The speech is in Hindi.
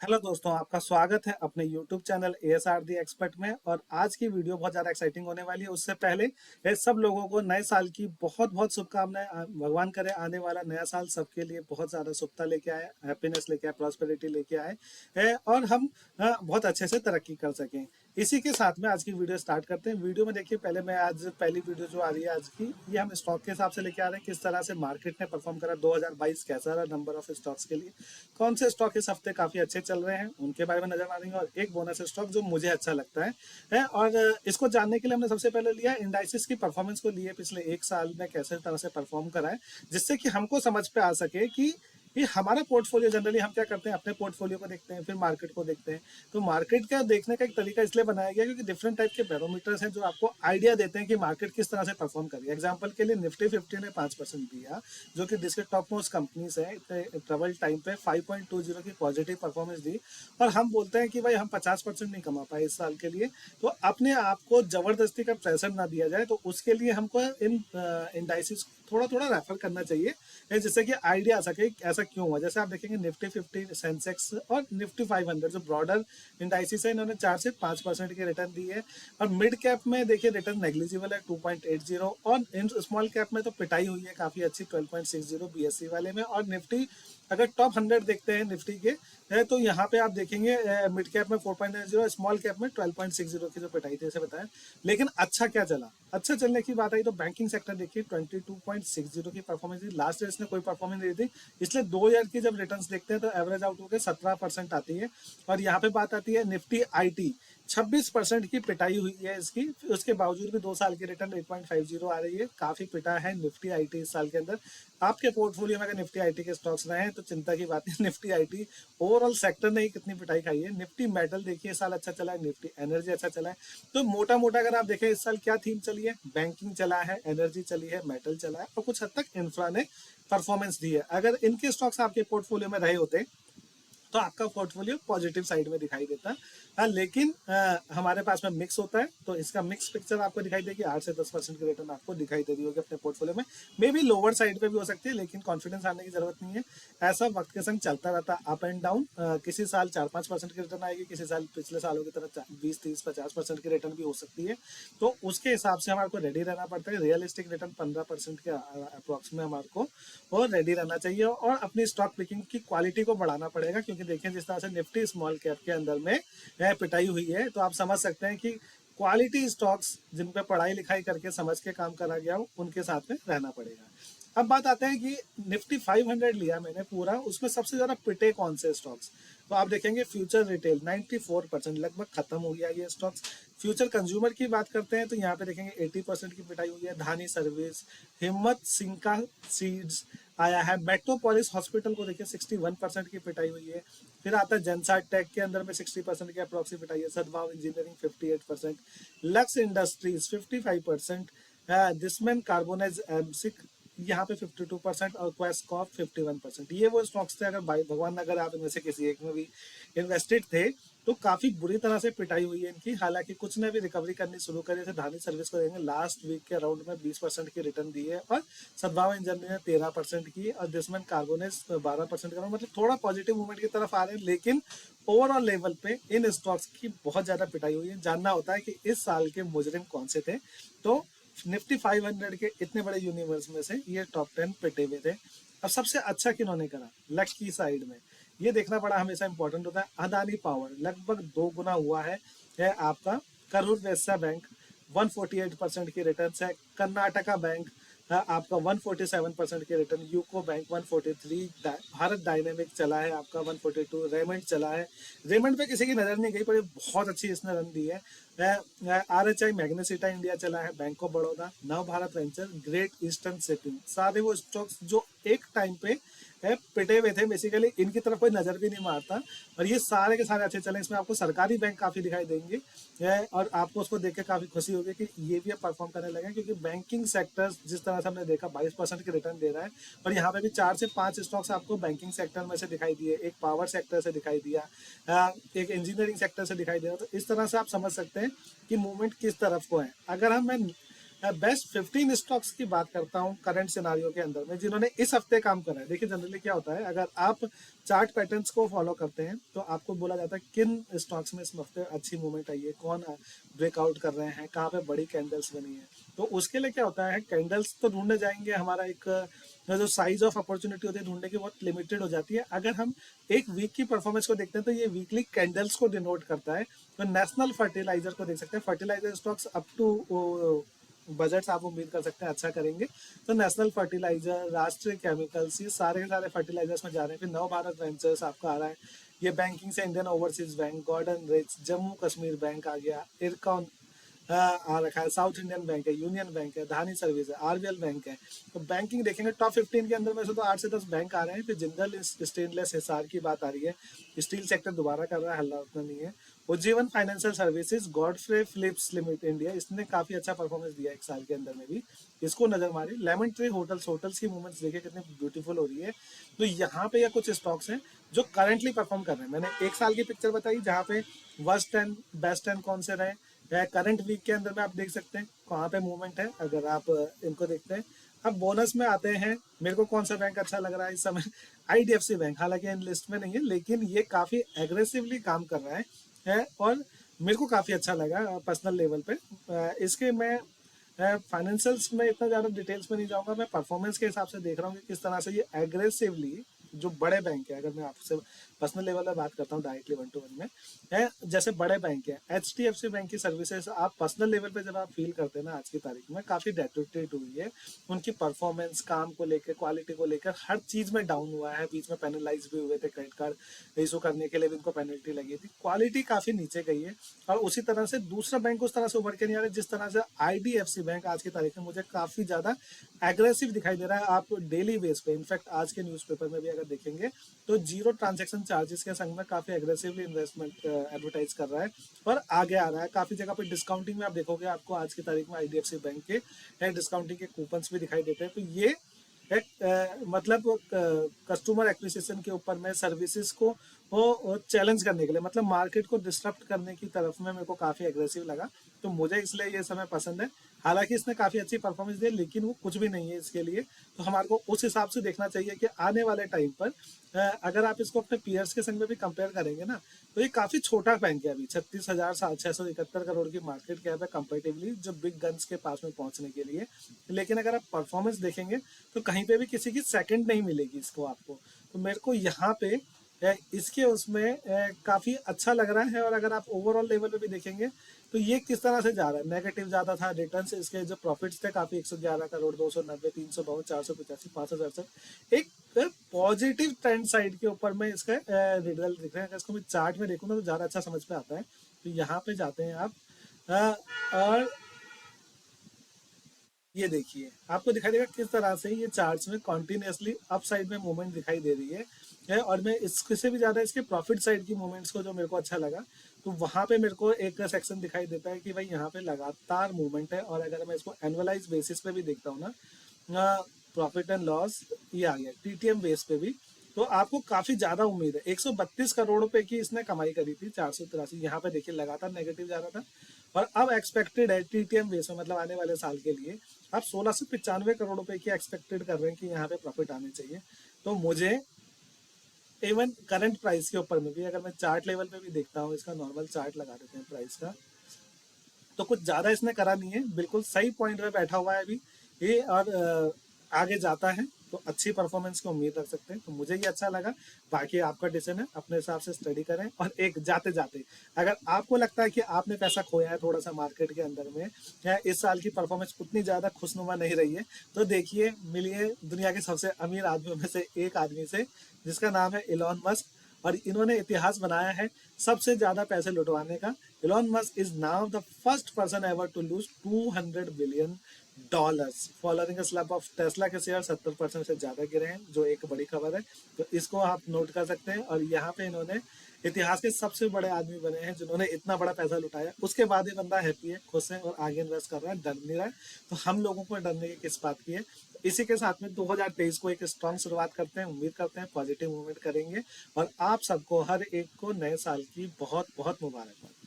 हेलो दोस्तों, आपका स्वागत है अपने YouTube चैनल ASR दी एक्सपर्ट में। और आज की वीडियो बहुत ज़्यादा एक्साइटिंग होने वाली है। उससे पहले ये सब लोगों को नए साल की बहुत बहुत शुभकामनाएं। भगवान करे आने वाला नया साल सबके लिए बहुत ज़्यादा शुभता लेके आए, हैप्पीनेस लेके आए, प्रॉस्पेरिटी लेके आए और हम बहुत अच्छे से तरक्की कर सकें। इसी के साथ में आज की वीडियो स्टार्ट करते हैं। वीडियो में देखिए, पहले मैं आज पहली वीडियो जो आ रही है आज की, ये हम स्टॉक के हिसाब से लेके आ रहे हैं, किस तरह से मार्केट ने परफॉर्म करा। 2022 कैसा रहा नंबर ऑफ स्टॉक्स के लिए, कौन से स्टॉक इस हफ्ते काफी अच्छे चल रहे हैं उनके बारे में नजर मारेंगे, और एक बोनस स्टॉक जो मुझे अच्छा लगता है। और इसको जानने के लिए हमने सबसे पहले लिया इंडाइसिस की परफॉर्मेंस को, लिए पिछले एक साल में कैसे तरह से परफॉर्म करा है, जिससे कि हमको समझ पे आ सके कि ये हमारा पोर्टफोलियो। जनरली हम क्या करते हैं, अपने पोर्टफोलियो को देखते हैं, फिर मार्केट को देखते हैं। तो मार्केट का देखने का एक तरीका इसलिए बनाया गया क्योंकि डिफरेंट टाइप के बैरोमीटर्स हैं जो आपको आइडिया देते हैं कि मार्केट किस तरह से परफॉर्म करेगी। एग्जांपल के लिए निफ्टी 50 ने 5% दिया, जो कि डिस्क टॉप मोस्ट कंपनीज है, ट्रबल टाइम पे 5.20 की पॉजिटिव परफॉर्मेंस दी। और हम बोलते हैं कि भाई हम 50% नहीं कमा पाए इस साल के लिए, तो अपने आप को जबरदस्ती का प्रेशर ना दिया जाए। तो उसके लिए हमको इन इंडाइसिस थोड़ा थोड़ा रेफर करना चाहिए, जिससे कि आइडिया आ सके ऐसा क्यों हुआ। जैसे आप देखेंगे निफ्टी 50, सेंसेक्स और निफ्टी 500 जो ब्रॉडर इंडाइसिस है, इन्होंने 4 से 5% की रिटर्न दी है। और मिड कैप में देखिए रिटर्न नेग्लिजिबल है 2.80, और इन स्मॉल कैप में तो पिटाई हुई है काफी अच्छी 12.60 बीएससी वाले में। और निफ्टी अगर टॉप 100 देखते हैं निफ्टी के तो यहाँ पे आप देखेंगे मिड कैप में 4.90, स्मॉल कैप में 12.60 की जो पिटाई थी, जैसे बताया। लेकिन अच्छा क्या चला, अच्छा चलने की बात आई तो बैंकिंग सेक्टर देखिए 22.60 की परफॉर्मेंस दी। लास्ट ईयर इसने कोई परफॉर्मेंस नहीं दी थी, इसलिए 2 ईयर की जब रिटर्न्स देखते हैं तो एवरेज आउट होकर 17% आती है। और यहाँ पे बात आती है निफ्टी आईटी, 26% की पिटाई हुई है इसकी, उसके बावजूद भी 2 साल की रिटर्न 8.50 आ रही है। काफी पिटा है निफ्टी आईटी इस साल के अंदर। आपके पोर्टफोलियो में अगर निफ्टी आईटी के स्टॉक्स रहे हैं तो चिंता की बात नहीं, निफ्टी आईटी ओवरऑल सेक्टर ने ही कितनी पिटाई खाई है। निफ्टी मेटल देखिए इस साल अच्छा चला है, निफ्टी एनर्जी अच्छा चला है। तो मोटा मोटा अगर आप देखें इस साल क्या थीम चली है, बैंकिंग चला है, एनर्जी चली है, मेटल चला है, और कुछ हद तक इंफ्रा ने परफॉर्मेंस दी है। अगर इनके स्टॉक्स आपके पोर्टफोलियो में रहे होते तो आपका पोर्टफोलियो पॉजिटिव साइड में दिखाई देता। हाँ, लेकिन हमारे पास में मिक्स होता है तो इसका मिक्स पिक्चर आपको दिखाई देगी। 8 से 10% की रिटर्न आपको दिखाई दे रही होगी अपने पोर्टफोलियो में। मे बी लोअर साइड पे भी हो सकती है, लेकिन कॉन्फिडेंस आने की जरूरत नहीं है। ऐसा वक्त के संग चलता रहता, अप एंड डाउन। किसी साल 4-5% की रिटर्न आएगी, किसी साल पिछले सालों की तरह 20-30-50% की रिटर्न भी हो सकती है। तो उसके हिसाब से हमारे को रेडी रहना पड़ता है। रियलिस्टिक रिटर्न 15% के अप्रोक्स में हमारे को और रेडी रहना चाहिए, और अपनी स्टॉक पिकिंग की क्वालिटी को बढ़ाना पड़ेगा। क्योंकि देखिए जिस तरह से निफ्टी स्मॉल कैप के अंदर में पिटाई हुई है, तो आप समझ सकते हैं कि क्वालिटी स्टॉक्स जिन पे पढ़ाई लिखाई करके समझ के काम करा गया हो उनके साथ में रहना पड़ेगा। अब बात आते हैं कि निफ्टी 500 लिया मैंने पूरा, उसमें सबसे ज्यादा पिटे कौन से स्टॉक्स। तो आप देखेंगे फ्यूचर रिटेल 94%, लगभग खत्म हो गया ये स्टॉक्स। फ्यूचर कंज्यूमर की बात करते हैं तो यहाँ पे देखेंगे 80% की पिटाई हुई है। धानी सर्विस, हिम्मत सिंका सीड्स आया है। मेट्रोपोलिस हॉस्पिटल को देखिए 61% की पिटाई हुई है। फिर आता है जेंसार टेक के अंदर में 60% की अप्रोक्सी पिटाई है। सद्भाव इंजीनियरिंग 58%, लक्स इंडस्ट्रीज 55%, दिसमैन कार्बोनेज एमसिक यहाँ पे 52%, और क्वेस्कॉप 51%। ये वो स्टॉक्स थे, अगर भाई भगवान अगर आप इनमें से किसी एक में भी इन्वेस्टेड थे तो काफी बुरी तरह से पिटाई हुई है इनकी। हालांकि कुछ ने भी रिकवरी करनी शुरू करी थे। धानी सर्विस को देंगे लास्ट वीक के राउंड में 20% की रिटर्न दी है, और सद्भाव इंजीनियर ने 13% की, और दिसमैन कार्बोनेस 12% का, मतलब थोड़ा पॉजिटिव मूवमेंट की तरफ आ रहे हैं। लेकिन ओवरऑल लेवल पे इन स्टॉक्स की बहुत ज्यादा पिटाई हुई है। जानना होता है कि इस साल के मुजरिम कौन से थे, तो निफ्टी 500 के इतने बड़े यूनिवर्स में से ये टॉप 10 पिटे हुए थे। अब सबसे अच्छा किन्होंने करा, लक की साइड में ये देखना बड़ा हमेशा इंपॉर्टेंट होता है। अदानी पावर लगभग 2 गुना हुआ है आपका। करूर वैश्य बैंक 148% की रिटर्न है। कर्नाटका बैंक आपका 147% की return. UCO bank 143, Bharat dynamic चला है आपका 142, रेमंड चला है। रेमंड पे किसी की नजर नहीं गई पर बहुत अच्छी इसने रन दी है। RHI मैग्नेसिटा इंडिया चला है, बैंक ऑफ बड़ौदा, नव Bharat venture, great eastern shipping, सारे वो स्टॉक्स जो एक टाइम पे पिटे हुए थे। बेसिकली इनकी तरफ कोई नजर भी नहीं मारता, और ये सारे के सारे अच्छे चले। इसमें आपको सरकारी बैंक काफी दिखाई देंगे, और आपको उसको देख के काफी खुशी होगी कि ये भी अब परफॉर्म करने लगे। क्योंकि बैंकिंग सेक्टर जिस तरह से हमने देखा 22% की रिटर्न दे रहा है, और यहाँ पे भी 4 से 5 स्टॉक्स आपको बैंकिंग सेक्टर में से दिखाई दिए, एक पावर सेक्टर से दिखाई दिया, एक इंजीनियरिंग सेक्टर से दिखाई दिया। तो इस तरह से आप समझ सकते हैं कि मूवमेंट किस तरफ को है। अगर हम मैं बेस्ट 15 स्टॉक्स की बात करता हूँ करंट सिनारियो के अंदर में जिन्होंने इस हफ्ते काम करा है। देखिए जनरली क्या होता है, अगर आप चार्ट पैटर्न्स को फॉलो करते हैं तो आपको बोला जाता है किन स्टॉक्स में इस हफ्ते अच्छी मूवमेंट आई है, कौन ब्रेकआउट कर रहे हैं, कहाँ पे बड़ी कैंडल्स बनी है। तो उसके लिए क्या होता है, कैंडल्स तो ढूंढने जाएंगे, हमारा एक जो साइज ऑफ अपॉर्चुनिटी होती है ढूंढने की बहुत लिमिटेड हो जाती है। अगर हम एक वीक की परफॉर्मेंस को देखते हैं तो ये वीकली कैंडल्स को डिनोट करता है। तो नेशनल फर्टिलाइजर को देख सकते हैं, fertiliser stocks up to budgets आप उम्मीद कर सकते हैं अच्छा करेंगे। तो नेशनल फर्टिलाइजर, राष्ट्रीय केमिकल्स, ये सारे के सारे फर्टिलाइजर्स में जा रहे हैं। फिर नव भारत वेंचर्स आपका आ रहा है, ये बैंकिंग से Indian Overseas Bank, Garden Reach, Jammu Kashmir Bank आ गया, इरकॉन आ रखा है, साउथ इंडियन बैंक है, यूनियन बैंक है, धानी सर्विस है, आरबीएल बैंक है। तो बैंकिंग देखेंगे टॉप 15 के अंदर में से तो 8 से 10 बैंक आ रहे हैं। फिर जिंदल स्टेनलेस हिसार की बात आ रही है, स्टील सेक्टर दोबारा कर रहा है, हल्ला उतना नहीं है। Ujjivan financial services, Godfrey Phillips limited India, इसने काफी अच्छा परफॉर्मेंस दिया एक साल के अंदर में भी, इसको नजर मारी। लेमन ट्री होटल्स, होटल्स की मूवमेंट्स देखिए कितनी ब्यूटीफुल हो रही है। तो यहाँ पे या कुछ स्टॉक्स हैं जो करंटली परफॉर्म कर रहे हैं। मैंने एक साल की पिक्चर बताई जहाँ पे वर्स्ट एंड बेस्ट एंड कौन से रहे, करंट वीक के अंदर में आप देख सकते हैं कहाँ पे मूवमेंट है, अगर आप इनको देखते हैं। अब बोनस में आते हैं, मेरे को कौन सा बैंक अच्छा लग रहा है इस समय, आईडीएफसी बैंक, हालांकि इन लिस्ट में नहीं है लेकिन ये काफी एग्रेसिवली काम कर रहा है और मेरे को काफी अच्छा लगा पर्सनल लेवल पे। इसके मैं फाइनेंशियल्स में इतना ज़्यादा डिटेल्स में नहीं जाऊंगा, मैं परफॉर्मेंस के हिसाब से देख रहा हूँ कि किस तरह से ये एग्रेसिवली जो बड़े बैंक है, अगर मैं आपसे पर्सनल लेवल में बात करता हूँ डायरेक्टली 1-to-1 में है, जैसे बड़े बैंक है, एचडीएफसी बैंक की सर्विसेज आप पर्सनल लेवल पे जब आप फील करते हैं ना, आज की तारीख में काफ़ी डेटोरेट हुई है। उनकी परफॉर्मेंस, काम को लेकर, क्वालिटी को लेकर, हर चीज़ में डाउन हुआ है। बीच में पेनलाइज भी हुए थे, क्रेडिट कार्ड इशू करने के लिए भी उनको पेनल्टी लगी थी, क्वालिटी काफ़ी नीचे गई है। और उसी तरह से दूसरा बैंक उस तरह से उभर के नहीं आ रहा जिस तरह से आईडीएफसी बैंक आज की तारीख में मुझे काफ़ी ज़्यादा एग्रेसिव दिखाई दे रहा है। आप डेली बेस पे, इनफैक्ट आज के न्यूज़पेपर में भी अगर देखेंगे तो जीरो ट्रांजैक्शन चार्जेस के संग में काफ़ी एग्रेसिवली इन्वेस्टमेंट एडवर्टाइज कर रहा है और आगे आ रहा है। काफ़ी जगह पर डिस्काउंटिंग में आप देखोगे, आपको आज की तारीख में आईडीएफसी बैंक के डिस्काउंटिंग के कूपन्स भी दिखाई देते हैं। तो ये एक मतलब कस्टमर एक्विजिशन के ऊपर में सर्विसेज को वो चैलेंज करने के लिए, मतलब मार्केट को डिस्टर्ब करने की तरफ में मेरे को काफ़ी एग्रेसिव लगा। तो मुझे इसलिए ये समय पसंद है। हालांकि इसने काफ़ी अच्छी परफॉर्मेंस दी लेकिन वो कुछ भी नहीं है इसके लिए। तो हमारे को उस हिसाब से देखना चाहिए कि आने वाले टाइम पर अगर आप इसको अपने पीयर्स के संग में भी कंपेयर करेंगे ना, तो ये काफ़ी छोटा बैंक है। अभी 36,671 करोड़ की मार्केट कैप है कंपेरेटिवली जो बिग गन्स के पास में पहुंचने के लिए। लेकिन अगर आप परफॉर्मेंस देखेंगे तो कहीं पे भी किसी की सेकंड नहीं मिलेगी इसको आपको। तो मेरे को यहाँ पे इसके उसमें काफ़ी अच्छा लग रहा है। और अगर आप ओवरऑल लेवल पे भी देखेंगे तो ये किस तरह से जा रहा है, नेगेटिव ज़्यादा था रिटर्न, इसके जो प्रॉफिट्स थे काफ़ी 111 करोड़, 290, 352, 485, 567, एक पॉजिटिव ट्रेंड साइड के ऊपर में इसका रिजल्ट दिख रहे हैं। अगर इसको मैं चार्ट में देखूँ ना तो ज़्यादा अच्छा समझ में आता है। तो यहाँ पे जाते हैं आप और ये देखिए आपको दिखाई देगा किस तरह से ये चार्ट्स में कॉन्टिन्यूसली अप साइड में मूवमेंट दिखाई दे रही है। और मैं इससे भी ज़्यादा इसके प्रॉफिट साइड की मूवमेंट्स को जो मेरे को अच्छा लगा, तो वहाँ पे मेरे को एक सेक्शन दिखाई देता है कि भाई यहाँ पे लगातार मूवमेंट है। और अगर मैं इसको एनुअलाइज बेसिस पे भी देखता हूँ ना, प्रॉफिट एंड लॉस ये आ गया टीटीएम बेस पे भी, तो आपको काफी ज्यादा उम्मीद है। 132 करोड़ रुपए की इसने कमाई करी थी, 483। यहाँ पे देखिए लगातार नेगेटिव जा रहा था और अब एक्सपेक्टेड है टीटीएम बेस में, मतलब आने वाले साल के लिए आप 1695 करोड़ रुपए की एक्सपेक्टेड कर रहे हैं कि यहाँ पे प्रॉफिट आने चाहिए। तो मुझे इवन करंट प्राइस के ऊपर में भी, अगर मैं चार्ट लेवल पे भी देखता हूँ, इसका नॉर्मल चार्ट लगा देते हैं प्राइस का, तो कुछ ज्यादा इसने करा नहीं है, बिल्कुल सही पॉइंट पे बैठा हुआ है अभी ये। और आगे जाता है तो अच्छी परफॉर्मेंस की उम्मीद रख सकते हैं। तो मुझे ये अच्छा लगा। बाकी आपका डिसीजन है, अपने हिसाब से स्टडी करें। और एक जाते जाते, अगर आपको लगता है कि आपने पैसा खोया है थोड़ा सा मार्केट के अंदर में, या इस साल की परफॉर्मेंस उतनी ज्यादा खुशनुमा नहीं रही है, तो देखिए मिलिए दुनिया के सबसे अमीर आदमियों में से एक आदमी से जिसका नाम है इलॉन मस्क। और इन्होंने इतिहास बनाया है सबसे ज्यादा पैसे लुटवाने का। Elon Musk is now the first person ever to lose $200 billion following a slap of Tesla के शेयर 70% से ज्यादा गिरे हैं, जो एक बड़ी खबर है। तो इसको आप नोट कर सकते हैं। और यहाँ पे इन्होंने इतिहास के सबसे बड़े आदमी बने हैं जिन्होंने इतना बड़ा पैसा लुटाया। उसके बाद ये बंदा हैप्पी है, खुश है और आगे इन्वेस्ट कर रहा है, डर नहीं रहा है। तो हम लोगों को डरने की किस बात की है। इसी के साथ में 2023 को एक स्ट्रॉन्ग शुरुआत करते हैं। उम्मीद करते हैं पॉजिटिव मूवमेंट करेंगे। और आप सबको, हर एक को नए साल की बहुत बहुत मुबारकबाद।